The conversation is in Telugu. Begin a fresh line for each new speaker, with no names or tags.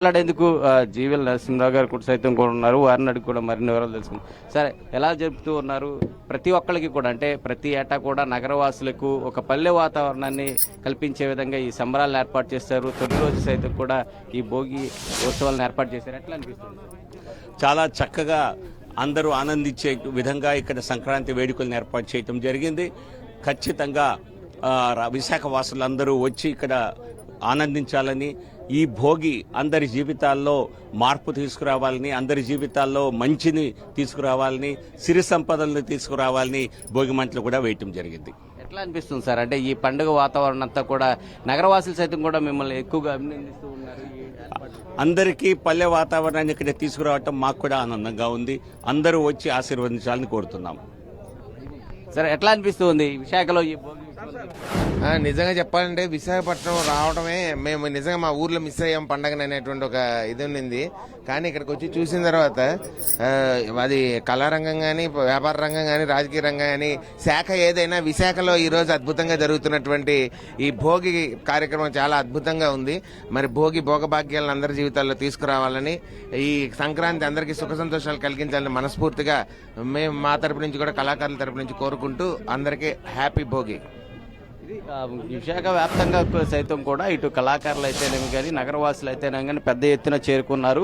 మాట్లాడేందుకు జీవీఎల్ నరసింహరావు గారు కూడా సైతం కూడా ఉన్నారు. వారిని అడిగి కూడా మరిన్ని వివరాలు తెలుసుకుందాం. సరే, ఎలా జరుపుతూ ఉన్నారు? ప్రతి ఒక్కరికి కూడా అంటే ప్రతి ఏటా కూడా నగరవాసులకు ఒక పల్లె వాతావరణాన్ని కల్పించే విధంగా ఈ సంబరాలను ఏర్పాటు చేస్తారు. తొలి రోజు సైతం కూడా ఈ భోగి ఉత్సవాలను ఏర్పాటు చేశారు. ఎట్లా అనిపిస్తుంది?
చాలా చక్కగా అందరూ ఆనందించే విధంగా ఇక్కడ సంక్రాంతి వేడుకలను ఏర్పాటు చేయటం జరిగింది. ఖచ్చితంగా విశాఖ వాసులందరూ వచ్చి ఇక్కడ ఆనందించాలని, ఈ భోగి అందరి జీవితాల్లో మార్పు తీసుకురావాలని, అందరి జీవితాల్లో మంచిని తీసుకురావాలని, సిరి సంపదలను తీసుకురావాలని భోగి మంటలు కూడా వేయటం జరిగింది.
ఎట్లా అనిపిస్తుంది సార్? అంటే ఈ పండుగ వాతావరణం అంతా కూడా నగరవాసులు సైతం కూడా మిమ్మల్ని ఎక్కువగా అభినందిస్తూ ఉన్నారు.
అందరికీ పల్లె వాతావరణాన్ని ఇక్కడ తీసుకురావటం మాకు కూడా ఆనందంగా ఉంది. అందరూ వచ్చి ఆశీర్వదించాలని కోరుతున్నాం.
సరే, ఎట్లా అనిపిస్తుంది విశాఖలో ఈ భోగి?
నిజంగా చెప్పాలంటే విశాఖపట్నం రావడమే మేము నిజంగా మా ఊర్లో మిస్ అయ్యాం పండగని అనేటువంటి ఒక ఇది ఉంది. కానీ ఇక్కడికి వచ్చి చూసిన తర్వాత అది కళారంగం కానీ, వ్యాపార రంగం కానీ, రాజకీయ రంగం కానీ, శాఖ ఏదైనా విశాఖలో ఈరోజు అద్భుతంగా జరుగుతున్నటువంటి ఈ భోగి కార్యక్రమం చాలా అద్భుతంగా ఉంది. మరి భోగభాగ్యాలను అందరి జీవితాల్లో తీసుకురావాలని, ఈ సంక్రాంతి అందరికీ సుఖ సంతోషాలు కలిగించాలని మనస్ఫూర్తిగా మేము మా తరపు నుంచి కూడా కళాకారుల తరపు నుంచి కోరుకుంటూ అందరికీ హ్యాపీ భోగి.
విశాఖ వ్యాప్తంగా సైతం కూడా ఇటు కళాకారులు అయితేనేమి కానీ, నగరవాసులు అయితేనేమి కానీ పెద్ద ఎత్తున చేరుకున్నారు.